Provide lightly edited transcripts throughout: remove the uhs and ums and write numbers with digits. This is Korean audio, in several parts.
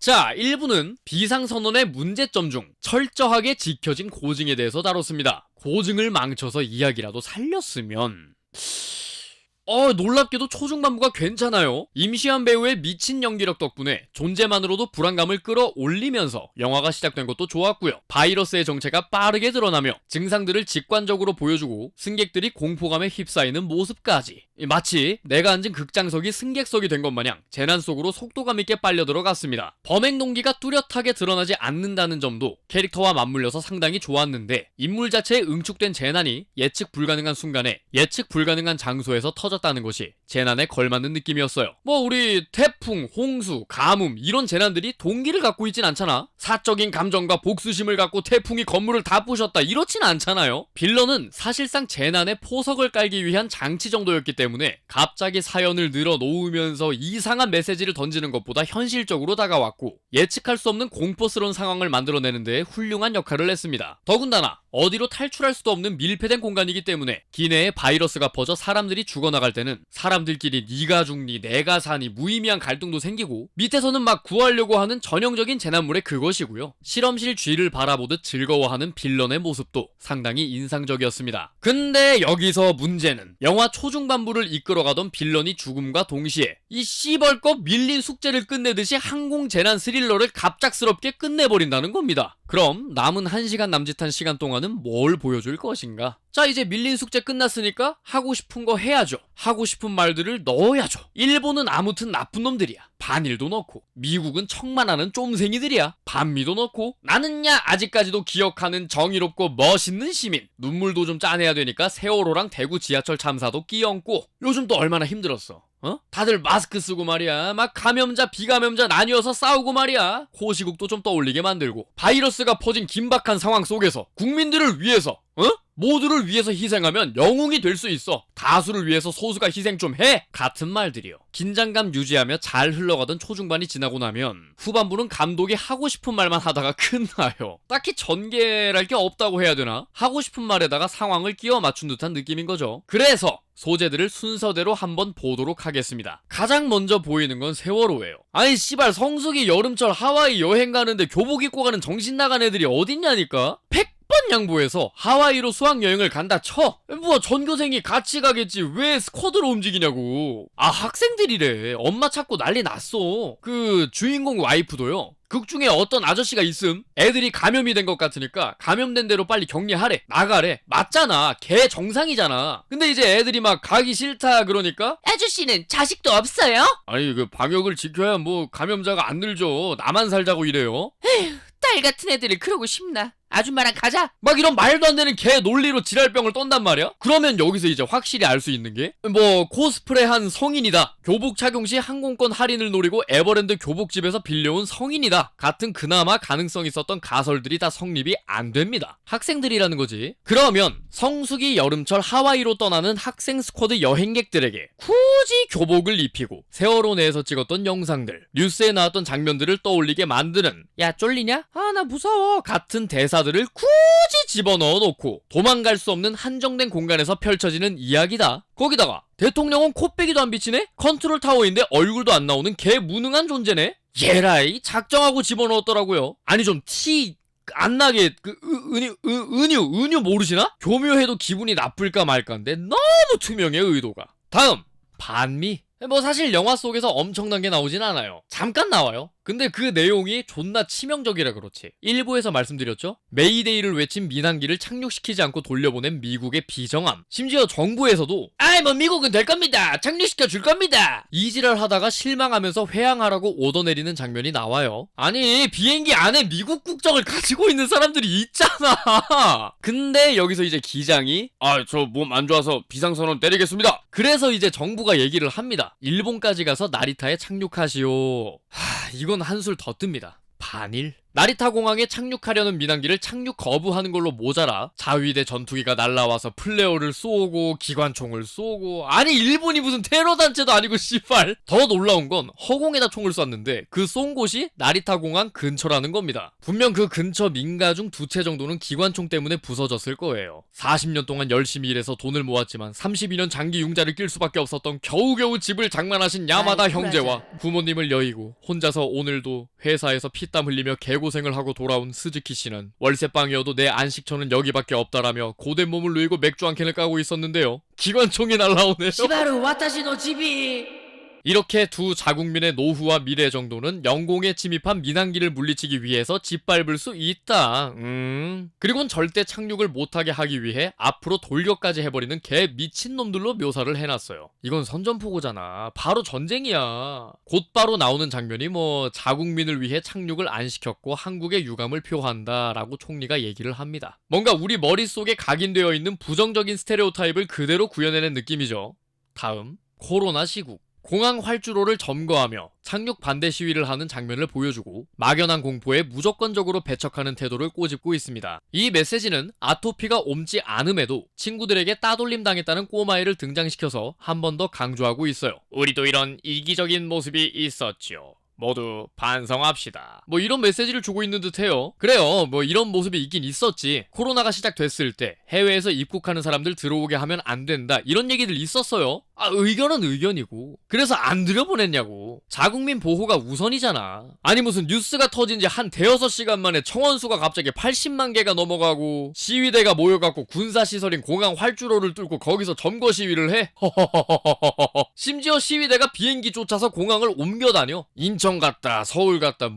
자, 1부는 비상선언의 문제점 중 철저하게 지켜진 고증에 대해서 다뤘습니다. 고증을 망쳐서 이야기라도 살렸으면 놀랍게도 초중반부가 괜찮아요. 임시완 배우의 미친 연기력 덕분에 존재만으로도 불안감을 끌어올리면서 영화가 시작된 것도 좋았고요. 바이러스의 정체가 빠르게 드러나며 증상들을 직관적으로 보여주고 승객들이 공포감에 휩싸이는 모습까지 마치 내가 앉은 극장석이 승객석이 된 것 마냥 재난 속으로 속도감 있게 빨려 들어갔습니다. 범행 동기가 뚜렷하게 드러나지 않는다는 점도 캐릭터와 맞물려서 상당히 좋았는데 인물 자체에 응축된 재난이 예측 불가능한 순간에 예측 불가능한 장소에서 터졌다는 것이 재난에 걸맞는 느낌이었어요. 우리 태풍, 홍수, 가뭄 이런 재난들이 동기를 갖고 있진 않잖아. 사적인 감정과 복수심을 갖고 태풍이 건물을 다 부셨다 이렇진 않잖아요. 빌런은 사실상 재난에 포석을 깔기 위한 장치 정도였기 때문에 갑자기 사연을 늘어놓으면서 이상한 메시지를 던지는 것보다 현실적으로 다가왔고 예측할 수 없는 공포스러운 상황을 만들어내는 데 훌륭한 역할을 했습니다. 더군다나 어디로 탈출할 수도 없는 밀폐된 공간이기 때문에 기내에 바이러스가 퍼져 사람들이 죽어나갈 때는 사람들끼리 네가 죽니 내가 사니 무의미한 갈등도 생기고 밑에서는 막 구하려고 하는 전형적인 재난물의 그것이고요. 실험실 쥐를 바라보듯 즐거워하는 빌런의 모습도 상당히 인상적이었습니다. 근데 여기서 문제는 영화 초중반부를 이끌어가던 빌런이 죽음과 동시에 이 씨벌껏 밀린 숙제를 끝내듯이 항공재난 스릴러를 갑작스럽게 끝내버린다는 겁니다. 그럼 남은 1시간 남짓한 시간 동안은 뭘 보여줄 것인가? 자, 이제 밀린 숙제 끝났으니까 하고 싶은 거 해야죠. 하고 싶은 말들을 넣어야죠. 일본은 아무튼 나쁜 놈들이야. 반일도 넣고 미국은 척만하는 쫌생이들이야. 반미도 넣고 나는야 아직까지도 기억하는 정의롭고 멋있는 시민. 눈물도 좀 짜내야 되니까 세월호랑 대구 지하철 참사도 끼얹고 요즘 또 얼마나 힘들었어. 다들 마스크 쓰고 말이야. 막 감염자 비감염자 나뉘어서 싸우고 말이야. 호시국도 좀 떠올리게 만들고 바이러스가 퍼진 긴박한 상황 속에서 국민들을 위해서 모두를 위해서 희생하면 영웅이 될 수 있어. 다수를 위해서 소수가 희생 좀 해. 같은 말들이요. 긴장감 유지하며 잘 흘러가던 초중반이 지나고 나면 후반부는 감독이 하고 싶은 말만 하다가 끝나요. 딱히 전개랄 게 없다고 해야 되나? 하고 싶은 말에다가 상황을 끼워 맞춘 듯한 느낌인 거죠. 그래서 소재들을 순서대로 한번 보도록 하겠습니다. 가장 먼저 보이는 건 세월호예요. 아니 씨발 성수기 여름철 하와이 여행 가는데 교복 입고 가는 정신 나간 애들이 어딨냐니까? 100번 양보해서 하와이로 수학여행을 간다 쳐. 전교생이 같이 가겠지 왜 스쿼드로 움직이냐고. 학생들이래. 엄마 찾고 난리 났어. 그 주인공 와이프도요. 극 중에 어떤 아저씨가 있음. 애들이 감염이 된 것 같으니까 감염된 대로 빨리 격리하래. 나가래. 맞잖아. 걔 정상이잖아. 근데 이제 애들이 막 가기 싫다 그러니까 아저씨는 자식도 없어요? 아니 그 방역을 지켜야 감염자가 안 늘죠. 나만 살자고 이래요. 에휴, 딸 같은 애들을 그러고 싶나? 아줌마랑 가자. 막 이런 말도 안 되는 개 논리로 지랄병을 떤단 말이야? 그러면 여기서 이제 확실히 알 수 있는 게 코스프레한 성인이다. 교복 착용 시 항공권 할인을 노리고 에버랜드 교복집에서 빌려온 성인이다. 같은 그나마 가능성 있었던 가설들이 다 성립이 안 됩니다. 학생들이라는 거지. 그러면 성수기 여름철 하와이로 떠나는 학생 스쿼드 여행객들에게 굳이 교복을 입히고 세월호 내에서 찍었던 영상들, 뉴스에 나왔던 장면들을 떠올리게 만드는 야 쫄리냐? 나 무서워 같은 대사들을 굳이 집어넣어 놓고 도망갈 수 없는 한정된 공간에서 펼쳐지는 이야기다. 거기다가 대통령은 코빼기도 안 비치네? 컨트롤 타워인데 얼굴도 안 나오는 개 무능한 존재네? 예라이 작정하고 집어넣었더라고요. 아니 좀 티 안 나게 은유 모르시나? 교묘해도 기분이 나쁠까 말까인데 너무 투명해 의도가. 다음 반미. 사실 영화 속에서 엄청난 게 나오진 않아요. 잠깐 나와요. 근데 그 내용이 존나 치명적이라 그렇지. 일부에서 말씀드렸죠? 메이데이를 외친 민항기를 착륙시키지 않고 돌려보낸 미국의 비정함. 심지어 정부에서도 미국은 될 겁니다. 착륙시켜 줄 겁니다. 이지랄 하다가 실망하면서 회항하라고 오더 내리는 장면이 나와요. 아니 비행기 안에 미국 국적을 가지고 있는 사람들이 있잖아. 근데 여기서 이제 기장이 저 몸 안 좋아서 비상선언 때리겠습니다. 그래서 이제 정부가 얘기를 합니다. 일본까지 가서 나리타에 착륙하시오. 이건 한술 더 뜹니다. 반일? 나리타 공항에 착륙하려는 민항기를 착륙 거부하는 걸로 모자라 자위대 전투기가 날라와서 플레어를 쏘고 기관총을 쏘고 아니 일본이 무슨 테러단체도 아니고 씨발. 더 놀라운 건 허공에다 총을 쐈는데 그 쏜 곳이 나리타 공항 근처라는 겁니다. 분명 그 근처 민가 중 2채 정도는 기관총 때문에 부서졌을 거예요. 40년 동안 열심히 일해서 돈을 모았지만 32년 장기 융자를 낄 수밖에 없었던 겨우겨우 집을 장만하신 야마다 형제와 부모님을 여의고 혼자서 오늘도 회사에서 피땀 흘리며 개고생을 하고 돌아온 스즈키 씨는 월세방이어도 내 안식처는 여기밖에 없다라며 고된 몸을 누이고 맥주 한 캔을 까고 있었는데요. 기관총이 날라오네요. 시바루 와타시노 집이. 이렇게 두 자국민의 노후와 미래 정도는 영공에 침입한 민항기를 물리치기 위해서 짓밟을 수 있다. 그리고는 절대 착륙을 못하게 하기 위해 앞으로 돌격까지 해버리는 개 미친놈들로 묘사를 해놨어요. 이건 선전포고잖아. 바로 전쟁이야. 곧바로 나오는 장면이 자국민을 위해 착륙을 안 시켰고 한국의 유감을 표한다 라고 총리가 얘기를 합니다. 뭔가 우리 머릿속에 각인되어 있는 부정적인 스테레오타입을 그대로 구현해낸 느낌이죠. 다음, 코로나 시국. 공항 활주로를 점거하며 착륙 반대 시위를 하는 장면을 보여주고 막연한 공포에 무조건적으로 배척하는 태도를 꼬집고 있습니다. 이 메시지는 아토피가 옮지 않음에도 친구들에게 따돌림 당했다는 꼬마애를 등장시켜서 한 번 더 강조하고 있어요. 우리도 이런 이기적인 모습이 있었죠. 모두 반성합시다. 이런 메시지를 주고 있는 듯해요. 그래요. 이런 모습이 있긴 있었지. 코로나가 시작됐을 때 해외에서 입국하는 사람들 들어오게 하면 안 된다. 이런 얘기들 있었어요. 의견은 의견이고. 그래서 안 들여보냈냐고. 자국민 보호가 우선이잖아. 아니 무슨 뉴스가 터진 지 한 대여섯 시간 만에 청원수가 갑자기 80만 개가 넘어가고 시위대가 모여갖고 군사시설인 공항 활주로를 뚫고 거기서 점거 시위를 해? 심지어 시위대가 비행기 쫓아서 공항을 옮겨다녀. 인천 갔다 서울 갔다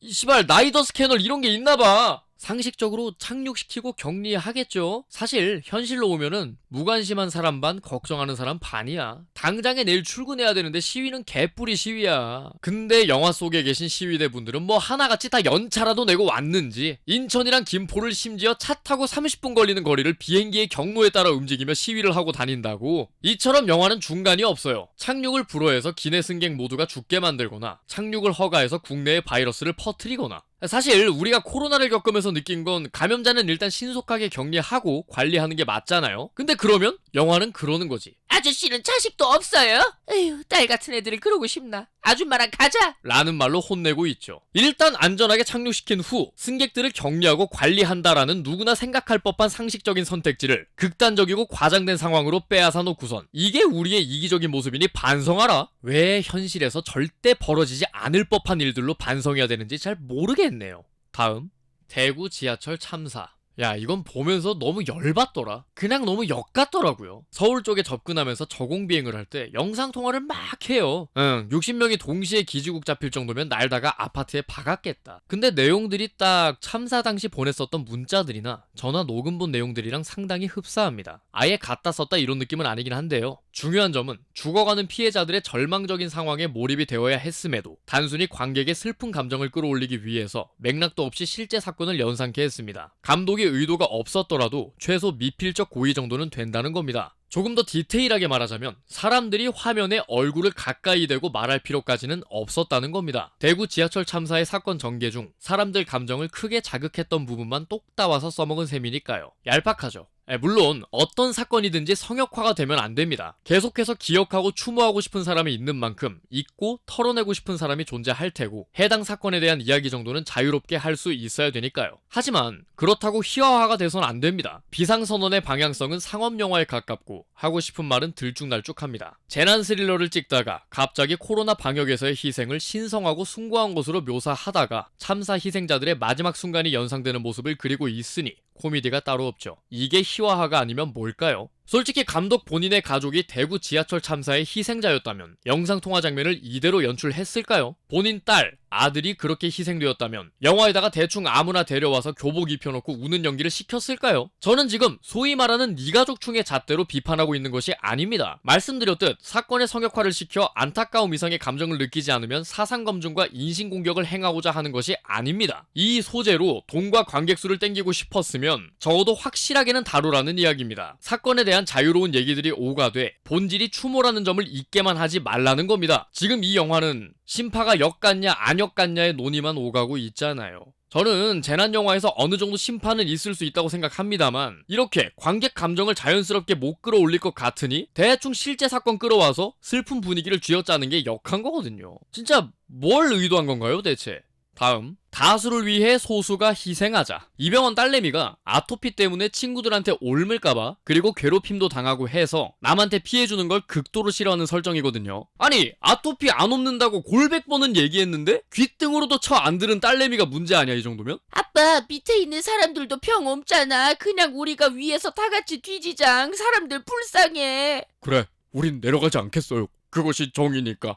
시발 나이더 스캐널 이런 게 있나봐. 상식적으로 착륙시키고 격리하겠죠. 사실 현실로 오면은 무관심한 사람 반 걱정하는 사람 반이야. 당장에 내일 출근해야 되는데 시위는 개뿌리 시위야. 근데 영화 속에 계신 시위대 분들은 하나같이 다 연차라도 내고 왔는지 인천이랑 김포를 심지어 차 타고 30분 걸리는 거리를 비행기의 경로에 따라 움직이며 시위를 하고 다닌다고. 이처럼 영화는 중간이 없어요. 착륙을 불허해서 기내 승객 모두가 죽게 만들거나 착륙을 허가해서 국내에 바이러스를 퍼뜨리거나. 사실 우리가 코로나를 겪으면서 느낀 건 감염자는 일단 신속하게 격리하고 관리하는 게 맞잖아요. 근데 그러면 영화는 그러는 거지. 아저씨는 자식도 없어요? 에휴, 딸 같은 애들을 그러고 싶나? 아줌마랑 가자! 라는 말로 혼내고 있죠. 일단 안전하게 착륙시킨 후 승객들을 격리하고 관리한다라는 누구나 생각할 법한 상식적인 선택지를 극단적이고 과장된 상황으로 빼앗아 놓고선 이게 우리의 이기적인 모습이니 반성하라. 왜 현실에서 절대 벌어지지 않을 법한 일들로 반성해야 되는지 잘 모르겠네요. 다음, 대구 지하철 참사. 야, 이건 보면서 너무 열받더라. 그냥 너무 역 같더라고요. 서울 쪽에 접근하면서 저공비행을 할 때 영상통화를 막 해요. 60명이 동시에 기지국 잡힐 정도면 날다가 아파트에 박았겠다. 근데 내용들이 딱 참사 당시 보냈었던 문자들이나 전화 녹음본 내용들이랑 상당히 흡사합니다. 아예 갖다 썼다 이런 느낌은 아니긴 한데요. 중요한 점은 죽어가는 피해자들의 절망적인 상황에 몰입이 되어야 했음에도 단순히 관객의 슬픈 감정을 끌어올리기 위해서 맥락도 없이 실제 사건을 연상케 했습니다. 감독이 의도가 없었더라도 최소 미필적 고의 정도는 된다는 겁니다. 조금 더 디테일하게 말하자면 사람들이 화면에 얼굴을 가까이 대고 말할 필요까지는 없었다는 겁니다. 대구 지하철 참사의 사건 전개 중 사람들 감정을 크게 자극했던 부분만 똑 따와서 써먹은 셈이니까요. 얄팍하죠. 물론 어떤 사건이든지 성역화가 되면 안 됩니다. 계속해서 기억하고 추모하고 싶은 사람이 있는 만큼 잊고 털어내고 싶은 사람이 존재할 테고 해당 사건에 대한 이야기 정도는 자유롭게 할 수 있어야 되니까요. 하지만 그렇다고 희화화가 돼선 안 됩니다. 비상선언의 방향성은 상업영화에 가깝고 하고 싶은 말은 들쭉날쭉합니다. 재난 스릴러를 찍다가 갑자기 코로나 방역에서의 희생을 신성하고 숭고한 것으로 묘사하다가 참사 희생자들의 마지막 순간이 연상되는 모습을 그리고 있으니 코미디가 따로 없죠. 이게 희화화가 아니면 뭘까요? 솔직히 감독 본인의 가족이 대구 지하철 참사의 희생자였다면 영상통화 장면을 이대로 연출했을까요? 본인 딸, 아들이 그렇게 희생되었다면 영화에다가 대충 아무나 데려와서 교복 입혀놓고 우는 연기를 시켰을까요? 저는 지금 소위 말하는 네 가족충의 잣대로 비판하고 있는 것이 아닙니다. 말씀드렸듯 사건의 성역화를 시켜 안타까움 이상의 감정을 느끼지 않으면 사상검증과 인신공격을 행하고자 하는 것이 아닙니다. 이 소재로 돈과 관객수를 땡기고 싶었으면 적어도 확실하게는 다루라는 이야기입니다. 사건에 대한 자유로운 얘기들이 오가돼 본질이 추모라는 점을 잊게만 하지 말라는 겁니다. 지금 이 영화는 심파가 역 같냐 안 역 같냐의 논의만 오가고 있잖아요. 저는 재난영화에서 어느 정도 심판은 있을 수 있다고 생각합니다만 이렇게 관객 감정을 자연스럽게 못 끌어올릴 것 같으니 대충 실제 사건 끌어와서 슬픈 분위기를 쥐어짜는 게 역한 거거든요. 진짜 뭘 의도한 건가요 대체? 다음, 다수를 위해 소수가 희생하자. 이병헌 딸내미가 아토피 때문에 친구들한테 옮을까봐 그리고 괴롭힘도 당하고 해서 남한테 피해주는 걸 극도로 싫어하는 설정이거든요. 아니 아토피 안 옮는다고 골백 번은 얘기했는데 귓등으로도 쳐 안 들은 딸내미가 문제 아니야 이 정도면? 아빠, 밑에 있는 사람들도 병 없잖아. 그냥 우리가 위에서 다 같이 뒤지장. 사람들 불쌍해. 그래, 우린 내려가지 않겠어요. 그것이 정의니까.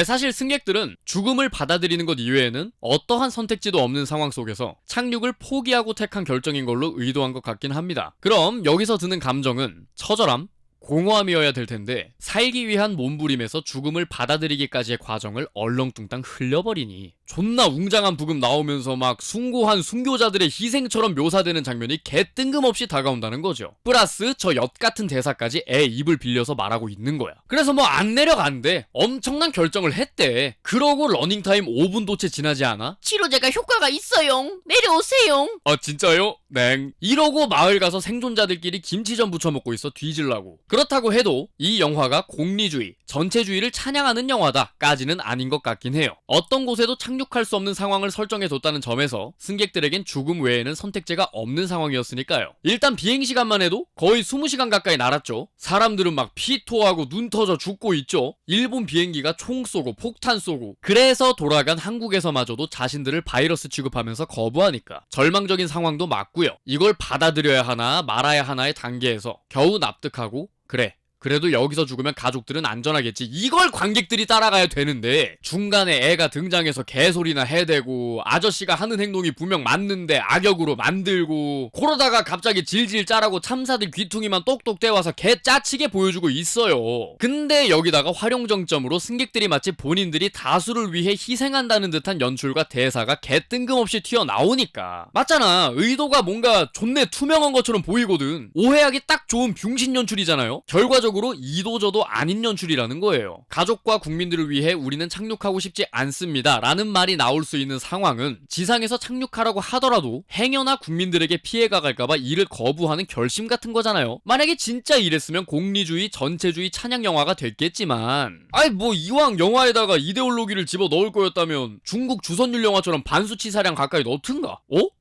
사실 승객들은 죽음을 받아들이는 것 이외에는 어떠한 선택지도 없는 상황 속에서 착륙을 포기하고 택한 결정인 걸로 의도한 것 같긴 합니다. 그럼 여기서 드는 감정은 처절함, 공허함이어야 될 텐데 살기 위한 몸부림에서 죽음을 받아들이기까지의 과정을 얼렁뚱땅 흘려버리니 존나 웅장한 부금 나오면서 막 숭고한 순교자들의 희생처럼 묘사되는 장면이 개뜬금없이 다가온다는 거죠. 플러스 저 엿같은 대사까지 애 입을 빌려서 말하고 있는 거야. 그래서 뭐 안 내려간대. 엄청난 결정을 했대. 그러고 러닝타임 5분도 채 지나지 않아? 치료제가 효과가 있어요. 내려오세요. 아 진짜요? 냉. 이러고 마을 가서 생존자들끼리 김치전 부쳐 먹고 있어 뒤질라고. 그렇다고 해도 이 영화가 공리주의, 전체주의를 찬양하는 영화다까지는 아닌 것 같긴 해요. 어떤 곳에도 착륙할 수 없는 상황을 설정해뒀다는 점에서 승객들에겐 죽음 외에는 선택지가 없는 상황이었으니까요. 일단 비행시간만 해도 거의 20시간 가까이 날았죠. 사람들은 막 피토하고 눈 터져 죽고 있죠. 일본 비행기가 총 쏘고 폭탄 쏘고. 그래서 돌아간 한국에서마저도 자신들을 바이러스 취급하면서 거부하니까 절망적인 상황도 맞고요. 이걸 받아들여야 하나 말아야 하나의 단계에서 겨우 납득하고 그래, 그래도 여기서 죽으면 가족들은 안전하겠지. 이걸 관객들이 따라가야 되는데 중간에 애가 등장해서 개소리나 해대고 아저씨가 하는 행동이 분명 맞는데 악역으로 만들고 그러다가 갑자기 질질 짜라고 참사들 귀퉁이만 똑똑 떼와서 개 짜치게 보여주고 있어요. 근데 여기다가 활용정점으로 승객들이 마치 본인들이 다수를 위해 희생한다는 듯한 연출과 대사가 개 뜬금없이 튀어나오니까 맞잖아. 의도가 뭔가 존내 투명한 것처럼 보이거든. 오해하기 딱 좋은 병신 연출이잖아요. 결과적으로 이도저도 아닌 연출이라는 거예요. 가족과 국민들을 위해 우리는 착륙하고 싶지 않습니다 라는 말이 나올 수 있는 상황은 지상에서 착륙하라고 하더라도 행여나 국민들에게 피해가 갈까봐 이를 거부하는 결심 같은 거잖아요. 만약에 진짜 이랬으면 공리주의, 전체주의 찬양 영화가 됐겠지만 아이 뭐 이왕 영화에다가 이데올로기를 집어넣을 거였다면 중국 주선율 영화처럼 반수치사량 가까이 넣든가?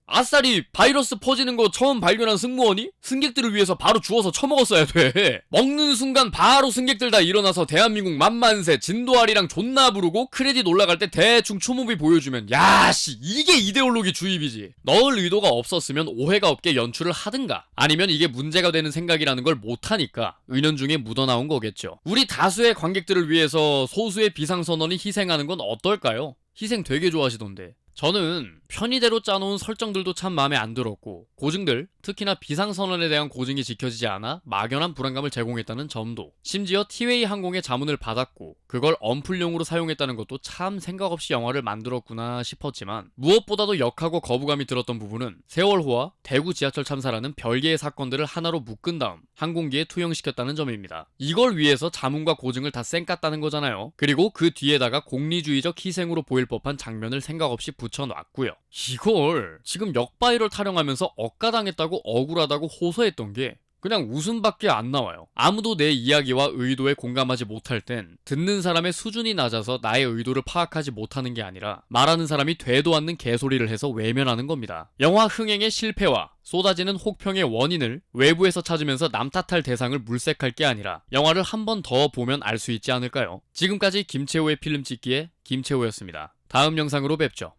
아싸리 바이러스 퍼지는 거 처음 발견한 승무원이 승객들을 위해서 바로 주워서 처먹었어야 돼. 먹는 순간 바로 승객들 다 일어나서 대한민국 만만세 진도아리랑 존나 부르고 크레딧 올라갈 때 대충 추모비 보여주면 야씨 이게 이데올로기 주입이지. 넣을 의도가 없었으면 오해가 없게 연출을 하든가 아니면 이게 문제가 되는 생각이라는 걸 못하니까 은연중에 묻어나온 거겠죠. 우리 다수의 관객들을 위해서 소수의 비상선원이 희생하는 건 어떨까요? 희생 되게 좋아하시던데. 저는 편의대로 짜놓은 설정들도 참 마음에 안 들었고 고증들, 특히나 비상선언에 대한 고증이 지켜지지 않아 막연한 불안감을 제공했다는 점도 심지어 티웨이 항공의 자문을 받았고 그걸 언플용으로 사용했다는 것도 참 생각 없이 영화를 만들었구나 싶었지만 무엇보다도 역하고 거부감이 들었던 부분은 세월호와 대구 지하철 참사라는 별개의 사건들을 하나로 묶은 다음 항공기에 투영시켰다는 점입니다. 이걸 위해서 자문과 고증을 다 쌩깠다는 거잖아요. 그리고 그 뒤에다가 공리주의적 희생으로 보일 법한 장면을 생각 없이 붙여놨고요. 이걸 지금 역바이럴 타령하면서 억가당했다고 억울하다고 호소했던 게 그냥 웃음밖에 안 나와요. 아무도 내 이야기와 의도에 공감하지 못할 땐 듣는 사람의 수준이 낮아서 나의 의도를 파악하지 못하는 게 아니라 말하는 사람이 되도 않는 개소리를 해서 외면하는 겁니다. 영화 흥행의 실패와 쏟아지는 혹평의 원인을 외부에서 찾으면서 남 탓할 대상을 물색할 게 아니라 영화를 한 번 더 보면 알 수 있지 않을까요? 지금까지 김채호의 필름 찍기에 김채호였습니다. 다음 영상으로 뵙죠.